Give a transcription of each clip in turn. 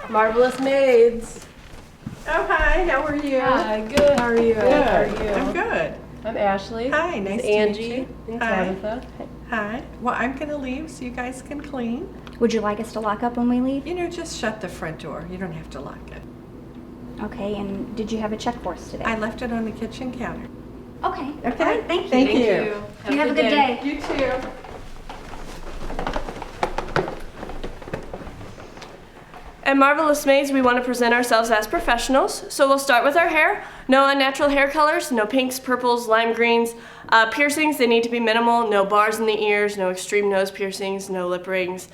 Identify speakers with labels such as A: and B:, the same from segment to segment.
A: Marvelous Maids.
B: Oh, hi, how are you?
A: Hi, good. How are you?
B: Good.
A: How are you?
B: I'm good.
A: I'm Ashley.
B: Hi,
A: This
B: nice
A: is
B: to meet
A: Angie
B: you.
A: and
B: Hi.
A: Tabitha.
B: Hi. Well, I'm going to leave so you guys can clean.
C: Would you like us to lock up when we leave?
B: You know, just shut the front door. You don't have to lock it.
C: Okay, and did you have a check for us today?
B: I left it on the kitchen counter.
C: Okay.
B: Okay.
C: All right, thank you.
B: Thank you.
C: You have a good day.
B: You too.
D: At Marvelous Maids, we want to present ourselves as professionals, so we'll start with our hair. No unnatural hair colors, no pinks, purples, lime greens. Piercings, they need to be minimal, no bars in the ears, no extreme nose piercings, no lip rings.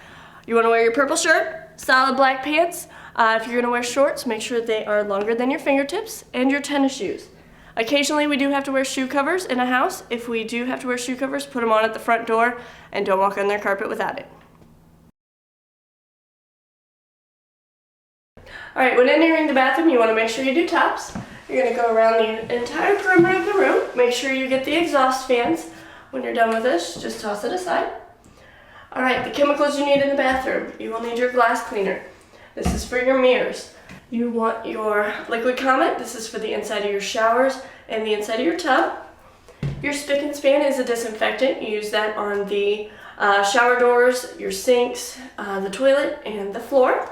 D: You want to wear your purple shirt, solid black pants. If you're going to wear shorts, make sure they are longer than your fingertips, and your tennis shoes. Occasionally, we do have to wear shoe covers in a house. If we do have to wear shoe covers, put them on at the front door, and don't walk on their carpet without it. All right, when entering the bathroom, you want to make sure you do tops. You're going to go around the entire perimeter of the room. Make sure you get the exhaust fans. When you're done with this, just toss it aside. All right, the chemicals you need in the bathroom. You will need your glass cleaner. This is for your mirrors. You want your liquid Comet. This is for the inside of your showers and the inside of your tub. Your spick and span is a disinfectant. You use that on the shower doors, your sinks, the toilet, and the floor.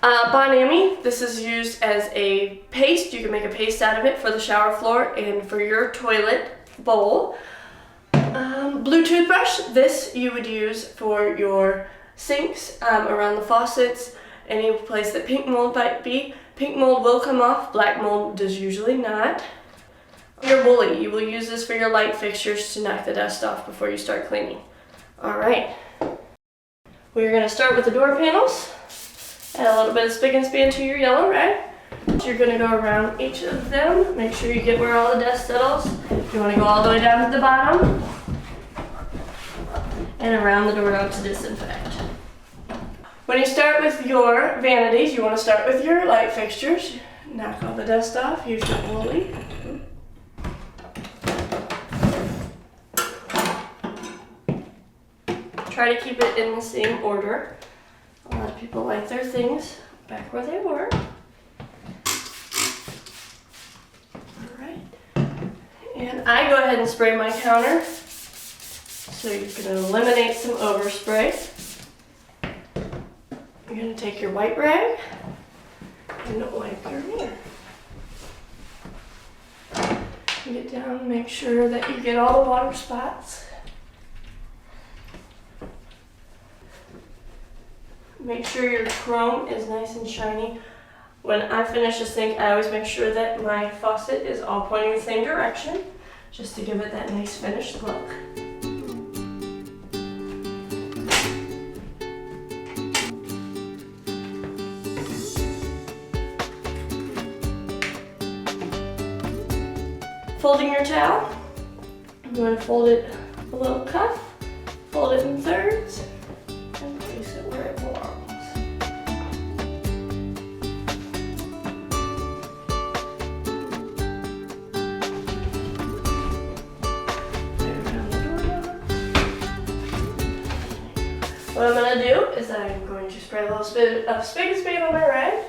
D: Bonami, this is used as a paste. You can make a paste out of it for the shower floor and for your toilet bowl. Blue toothbrush, this you would use for your sinks, around the faucets, any place that pink mold might be. Pink mold will come off, black mold does usually not. Your woolly, you will use this for your light fixtures to knock the dust off before you start cleaning. Alright, we're going to start with the door panels. Add a little bit of spick and span to your yellow rag. You're going to go around each of them. Make sure you get where all the dust settles. You want to go all the way down to the bottom and around the doorknob to disinfect. When you start with your vanities, you want to start with your light fixtures. Knock all the dust off. Use your woolly. Try to keep it in the same order. A lot of people like their things back where they were. Alright. And I go ahead and spray my counter so you can eliminate some overspray. You're going to take your white rag and wipe your mirror. Get down, make sure that you get all the water spots. Make sure your chrome is nice and shiny. When I finish a sink, I always make sure that my faucet is all pointing the same direction, just to give it that nice finished look. Folding your towel, I'm going to fold it a little cuff, fold it in thirds, and place it where it belongs. What I'm going to do is I'm going to spray a little bit of spick and span on my rag,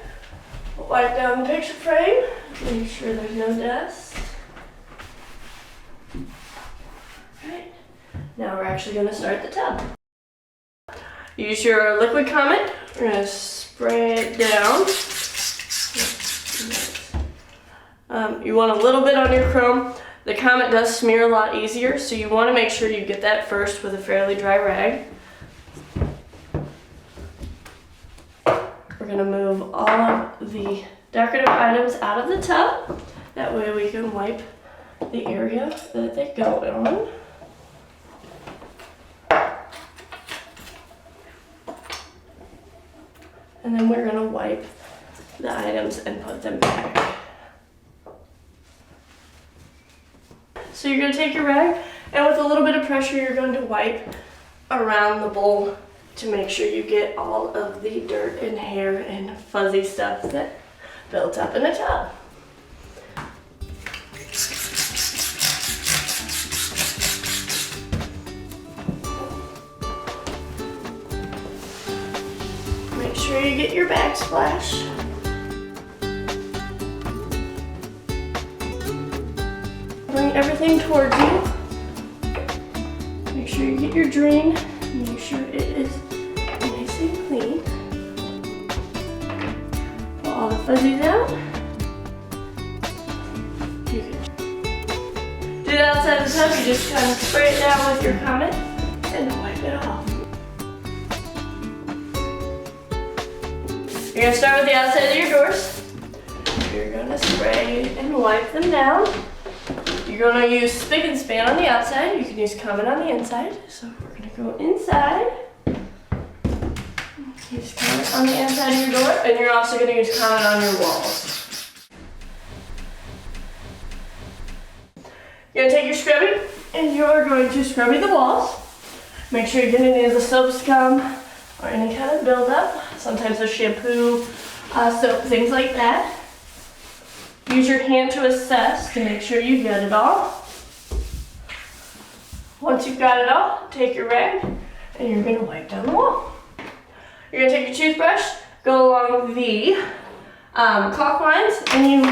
D: wipe down the picture frame, make sure there's no dust. Right. Now we're actually going to start the tub. Use your liquid Comet. We're going to spray it down. You want a little bit on your chrome. The Comet does smear a lot easier, so you want to make sure you get that first with a fairly dry rag. We're going to move all of the decorative items out of the tub. That way we can wipe the area that they go on. And then we're going to wipe the items and put them back. So you're going to take your rag and with a little bit of pressure you're going to wipe around the bowl to make sure you get all of the dirt and hair and fuzzy stuff that built up in the tub. Make sure get your backsplash. Bring everything towards you. Make sure you get your drain. Make sure it is nice and clean. Pull all the fuzzies out. You can do it outside the tub. You just kind of spray it down with your Comet and wipe it off. You're gonna start with the outside of your doors. You're gonna spray and wipe them down. You're gonna use spick and span on the outside. You can use Comet on the inside. So we're gonna go inside. Use Comet on the inside of your door, and you're also gonna use Comet on your walls. You're gonna take your scrubby, and you're going to scrubby the walls. Make sure you get any of the soap scum or any kind of buildup. Sometimes there's shampoo, soap, things like that. Use your hand to assess to make sure you get it all. Once you've got it all, take your rag and you're gonna wipe down the wall. You're gonna take your toothbrush, go along the caulk lines, and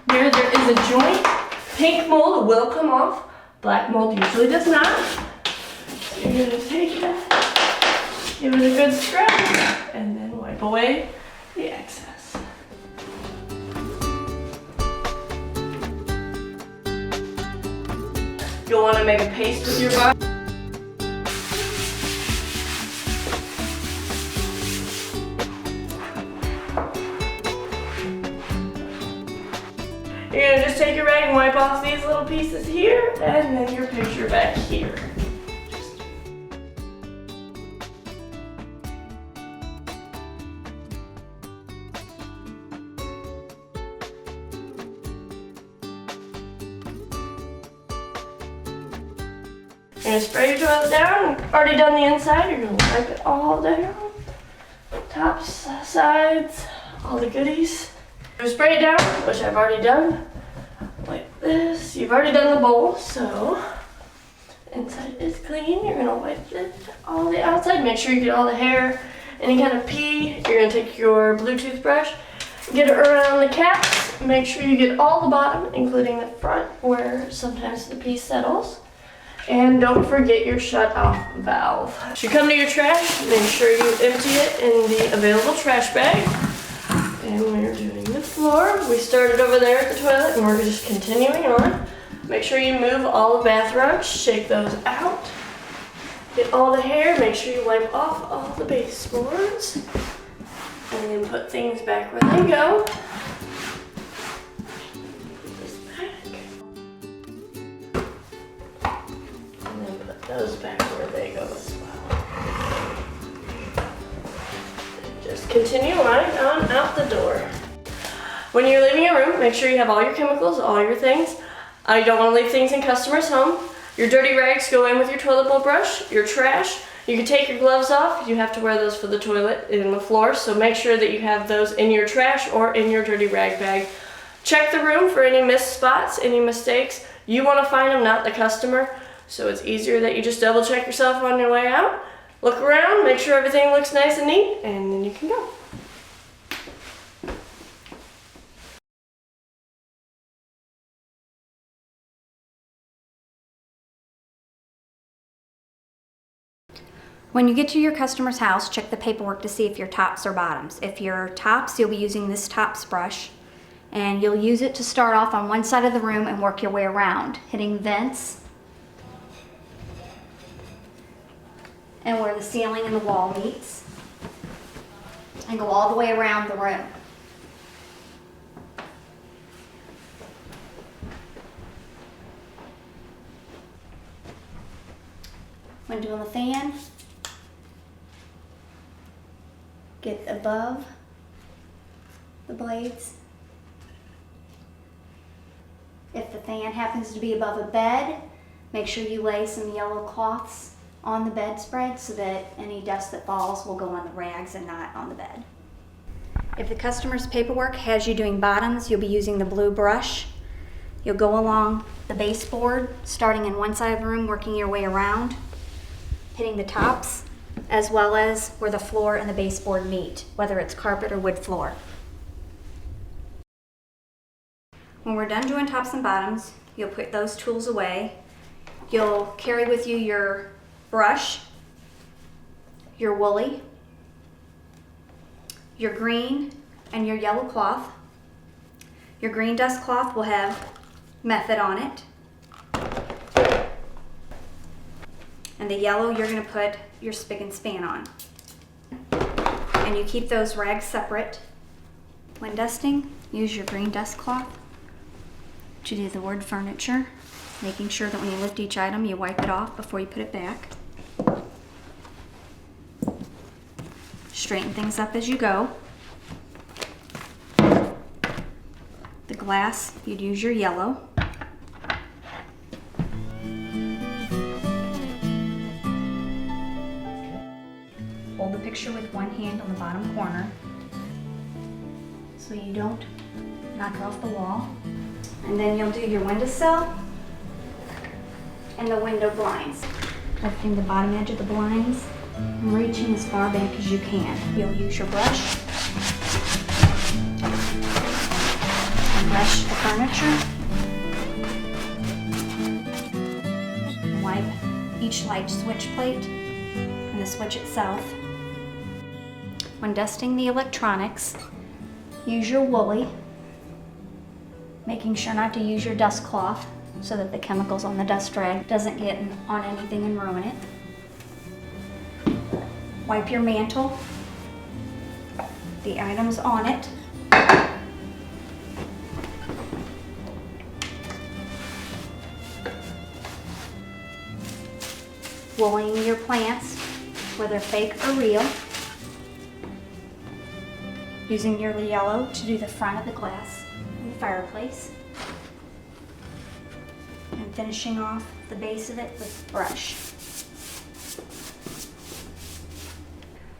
D: there is a joint. Pink mold will come off, black mold usually does not. So you're gonna take that, give it a good scrub, and then wipe away the excess. You'll want to make a paste with your bottom. You're going to just take your rag and wipe off these little pieces here, and then your picture back here. You're gonna spray your toilet down. You've already done the inside. You're gonna wipe it all down. Tops, sides, all the goodies. You spray it down, which I've already done. Like this. You've already done the bowl, so inside is clean. You're gonna wipe it all the outside. Make sure you get all the hair, any kind of pee. You're gonna take your blue toothbrush, get it around the caps. Make sure you get all the bottom, including the front, where sometimes the pee settles. And don't forget your shut-off valve. As you come to your trash, make sure you empty it in the available trash bag. And we're doing the floor. We started over there at the toilet, and we're just continuing on. Make sure you move all the bathrobes, shake those out. Get all the hair, make sure you wipe off all the baseboards. And then put things back where they go. Those back where they go as well. Just continue on out the door. When you're leaving your room, make sure you have all your chemicals, all your things. You don't want to leave things in customers' home. Your dirty rags go in with your toilet bowl brush, your trash. You can take your gloves off. You have to wear those for the toilet and the floor, so make sure that you have those in your trash or in your dirty rag bag. Check the room for any missed spots, any mistakes. You want to find them, not the customer. So it's easier that you just double check yourself on your way out. Look around, make sure everything looks nice and neat, and then you can go.
C: When you get to your customer's house, check the paperwork to see if your tops or bottoms. If your tops, you'll be using this tops brush, and you'll use it to start off on one side of the room and work your way around, hitting vents and where the ceiling and the wall meets, and go all the way around the room. When doing the fan, get above the blades. If the fan happens to be above a bed, make sure you lay some yellow cloths on the bedspread so that any dust that falls will go on the rags and not on the bed. If the customer's paperwork has you doing bottoms, you'll be using the blue brush. You'll go along the baseboard, starting in one side of the room, working your way around, hitting the tops as well as where the floor and the baseboard meet, whether it's carpet or wood floor. When we're done doing tops and bottoms, you'll put those tools away. You'll carry with you your brush, your woolly, your green, and your yellow cloth. Your green dust cloth will have Method on it. And the yellow you're going to put your spick and span on. And you keep those rags separate. When dusting, use your green dust cloth to do the wood furniture, making sure that when you lift each item you wipe it off before you put it back. Straighten things up as you go. The glass, you'd use your yellow. Hold the picture with one hand on the bottom corner so you don't knock it off the wall. And then you'll do your windowsill and the window blinds. Lifting the bottom edge of the blinds and reaching as far back as you can. You'll use your brush and brush the furniture. Wipe each light switch plate and the switch itself. When dusting the electronics, use your woolly, making sure not to use your dust cloth so that the chemicals on the dust rag doesn't get on anything and ruin it. Wipe your mantle, the items on it. Wooling your plants, whether fake or real. Using your yellow to do the front of the glass and the fireplace. And finishing off the base of it with brush.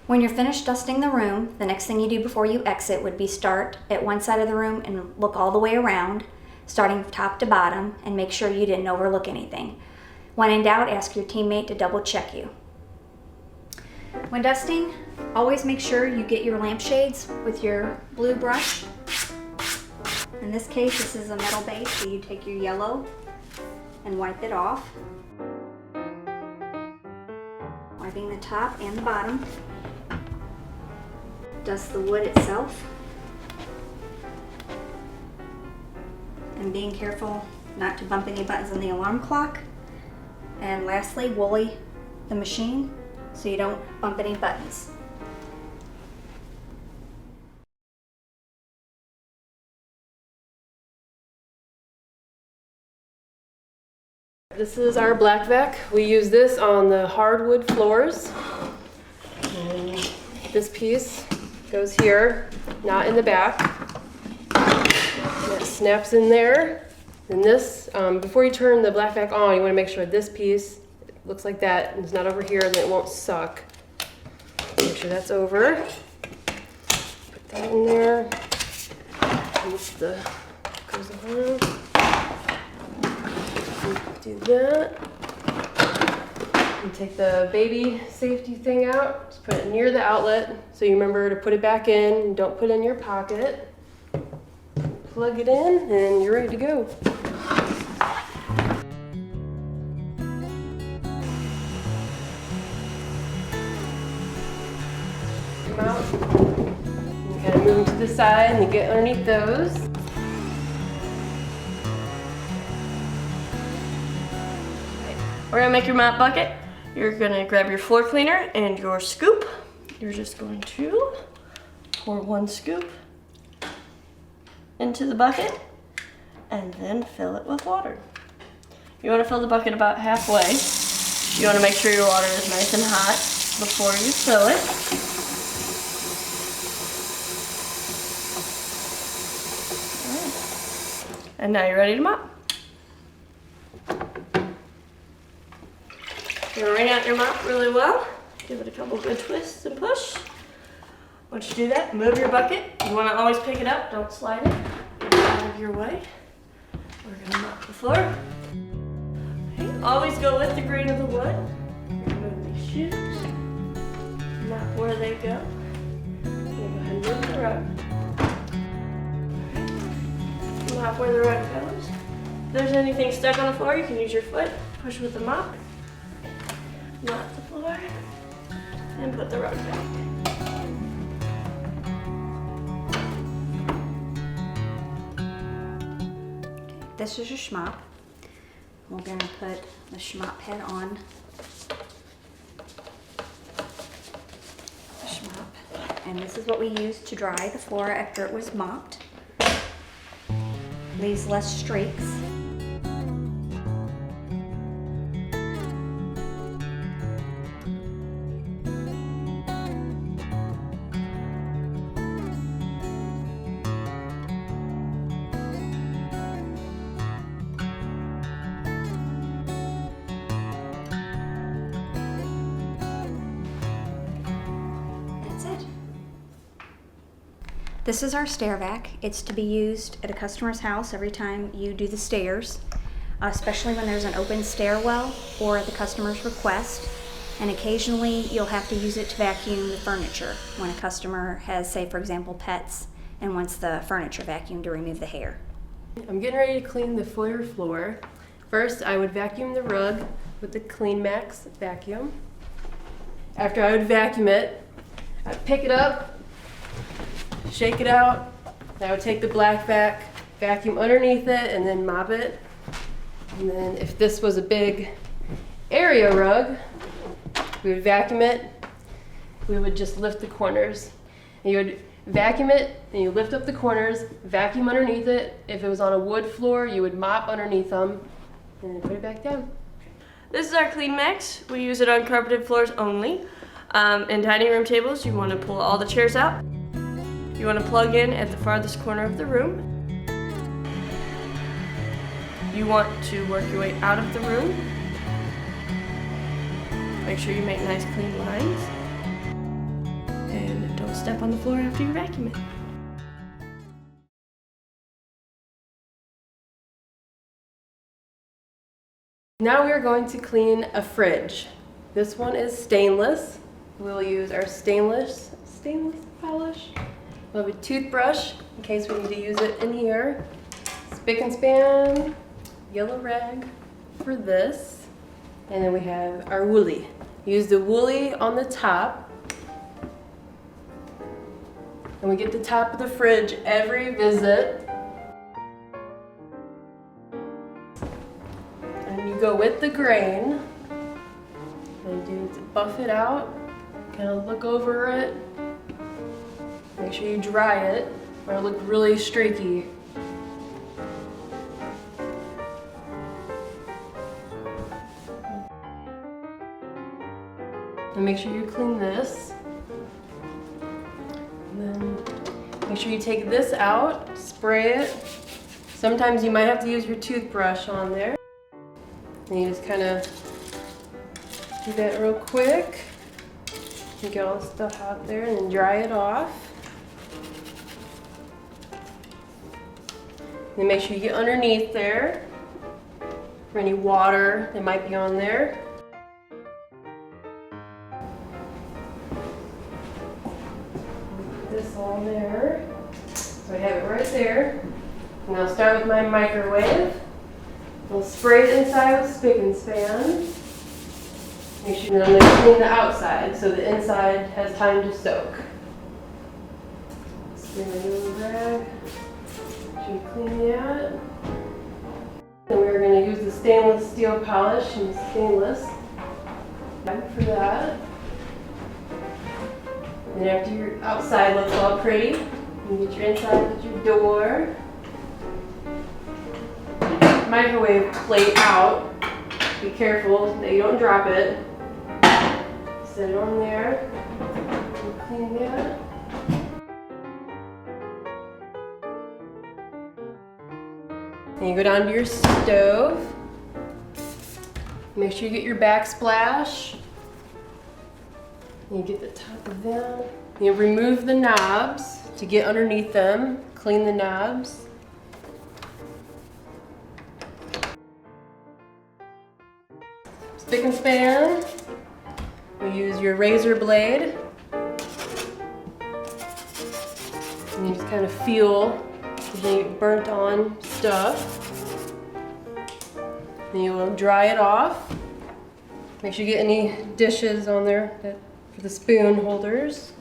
C: When you're finished dusting the room, the next thing you do before you exit would be start at one side of the room and look all the way around, starting top to bottom, and make sure you didn't overlook anything. When in doubt, ask your teammate to double check you. When dusting, always make sure you get your lampshades with your blue brush. In this case, this is a metal base, so you take your yellow and wipe it off. Wiping the top and the bottom. Dust the wood itself. And being careful not to bump any buttons on the alarm clock. And lastly, woolly the machine so you don't bump any buttons.
A: This is our black vac. We use this on the hardwood floors. And this piece goes here, not in the back. And it snaps in there. And this, before you turn the black vac on, you want to make sure this piece looks like that and it's not over here, and then it won't suck. Make sure that's over. Put that in there. And the goes around. Do that. And take the baby safety thing out. Just put it near the outlet so you remember to put it back in and don't put it in your pocket. Plug it in and you're ready to go. Come out. You kind of move them to the side and you get underneath those.
D: We're gonna make your mop bucket. You're gonna grab your floor cleaner and your scoop. You're just going to pour one scoop into the bucket and then fill it with water. You wanna fill the bucket about halfway. You wanna make sure your water is nice and hot before you fill it. All right. And now you're ready to mop. You're gonna wring out your mop really well. Give it a couple good twists and push. Once you do that, move your bucket. You wanna always pick it up, don't slide it. Get it out of your way. We're gonna mop the floor. Okay, always go with the grain of the wood. Remove these shoes. Map where they go. We go ahead and move the rug. Map where the rug goes. If there's anything stuck on the floor, you can use your foot, push with the mop, mop the floor, and put the rug back.
C: This is your schmop. We're going to put the schmop head on the schmop. And this is what we use to dry the floor after it was mopped. Leaves less streaks. This is our stair vac. It's to be used at a customer's house every time you do the stairs, especially when there's an open stairwell or at the customer's request. And occasionally you'll have to use it to vacuum the furniture when a customer has, say for example, pets and wants the furniture vacuumed to remove the hair.
A: I'm getting ready to clean the foyer floor. First, I would vacuum the rug with the Clean Max vacuum. After I would vacuum it, I'd pick it up, shake it out. I would take the black vac, vacuum underneath it, and then mop it. And then if this was a big area rug, we would vacuum it. We would just lift the corners. And you would vacuum it, and you lift up the corners, vacuum underneath it. If it was on a wood floor, you would mop underneath them, and then put it back down.
D: This is our Clean Max. We use it on carpeted floors only. In dining room tables, you want to pull all the chairs out. You want to plug in at the farthest corner of the room. You want to work your way out of the room. Make sure you make nice clean lines. And don't step on the floor after you vacuum it.
A: Now we are going to clean a fridge. This one is stainless. We'll use our stainless polish. We'll have a toothbrush in case we need to use it in here. Spick and span, yellow rag for this. And then we have our woolly. Use the woolly on the top. And we get the top of the fridge every visit. And you go with the grain. And you do to buff it out. Kind of look over it. Make sure you dry it, or it'll look really streaky. And make sure you clean this. And then make sure you take this out, spray it. Sometimes you might have to use your toothbrush on there. And you just kind of do that real quick. You get all the stuff out there and then dry it off. And make sure you get underneath there for any water that might be on there. Put this all there. So I have it right there. And I'll start with my microwave. I'll spray it inside with spick and span. Make sure that I'm going to clean the outside so the inside has time to soak. Spray my little rag. You clean that. Then we're going to use the stainless steel polish and stainless for that. And after your outside looks all pretty, you get your inside with your door. Microwave plate out. Be careful that you don't drop it. Set it on there. And clean that. And you go down to your stove. Make sure you get your backsplash. And you get the top of them. You remove the knobs to get underneath them. Clean the knobs. Spick and span. You use your razor blade of feel the burnt on stuff. Then you will dry it off. Make sure you get any dishes on there for the spoon holders.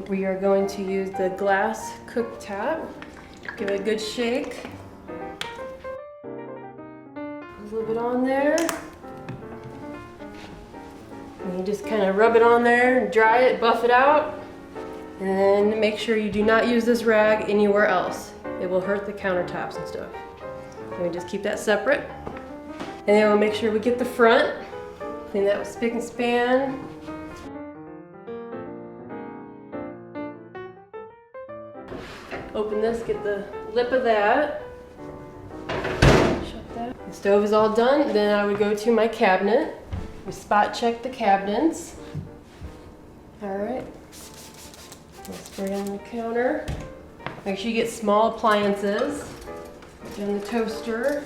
A: We are going to use the glass cooktop. Give it a good shake. A little bit on there. And you just kind of rub it on there, dry it, buff it out. And then make sure you do not use this rag anywhere else. It will hurt the countertops and stuff. And we just keep that separate. And then we'll make sure we get the front. Clean that with spick and span. Open this, get the lip of that. Shut that. The stove is all done. Then I would go to my cabinet. We spot check the cabinets. All right. We'll spray on the counter. Make sure you get small appliances. In the toaster.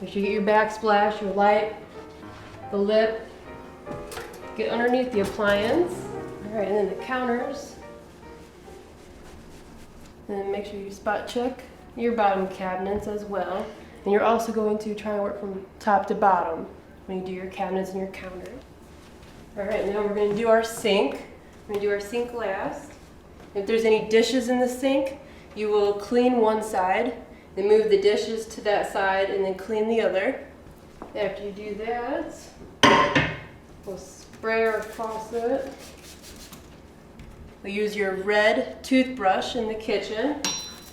A: Make sure you get your backsplash, your light, the lip. Get underneath the appliance. All right, and then the counters. Then make sure you spot check your bottom cabinets as well. And you're also going to try and work from top to bottom when you do your cabinets and your counters. All right, now we're going to do our sink. We're going to do our sink last. If there's any dishes in the sink, you will clean one side, then move the dishes to that side, and then clean the other. After you do that, we'll spray our faucet. We'll use your red toothbrush in the kitchen.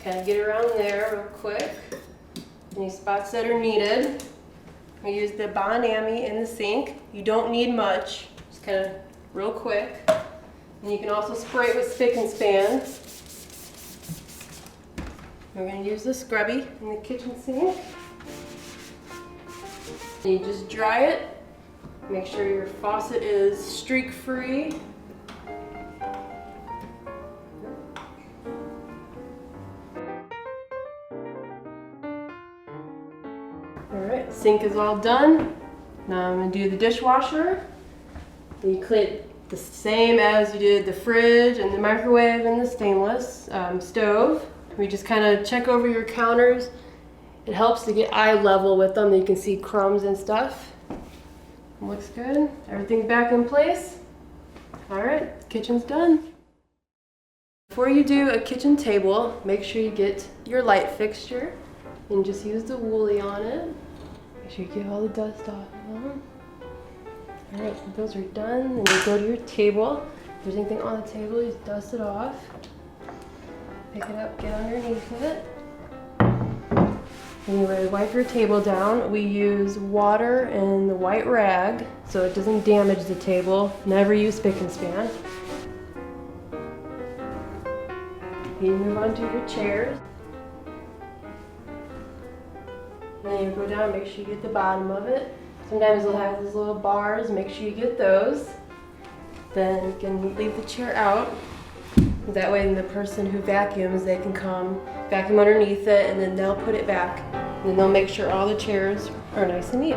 A: Kind of get around there real quick. Any spots that are needed. We use the Bon-Ami in the sink. You don't need much, just kind of real quick. And you can also spray it with spick and span. We're going to use the scrubby in the kitchen sink. And you just dry it. Make sure your faucet is streak free. Alright, sink is all done. Now I'm going to do the dishwasher. You clean it the same as you did the fridge and the microwave and the stainless stove. We just kind of check over your counters. It helps to get eye level with them. You can see crumbs and stuff. Looks good. Everything's back in place. Alright, kitchen's done. Before you do a kitchen table, make sure you get your light fixture and just use the woolly on it. Make sure you get all the dust off of them. Alright, those are done. Then you go to your table. If there's anything on the table, you just dust it off. Pick it up, get underneath it. Anyway, wipe your table down. We use water and the white rag so it doesn't damage the table. Never use spick and span. You move on to your chairs. And then you go down, make sure you get the bottom of it. Sometimes they'll have these little bars, make sure you get those. Then you can leave the chair out. That way the person who vacuums, they can come vacuum underneath it and then they'll put it back. And then they'll make sure all the chairs are nice and neat.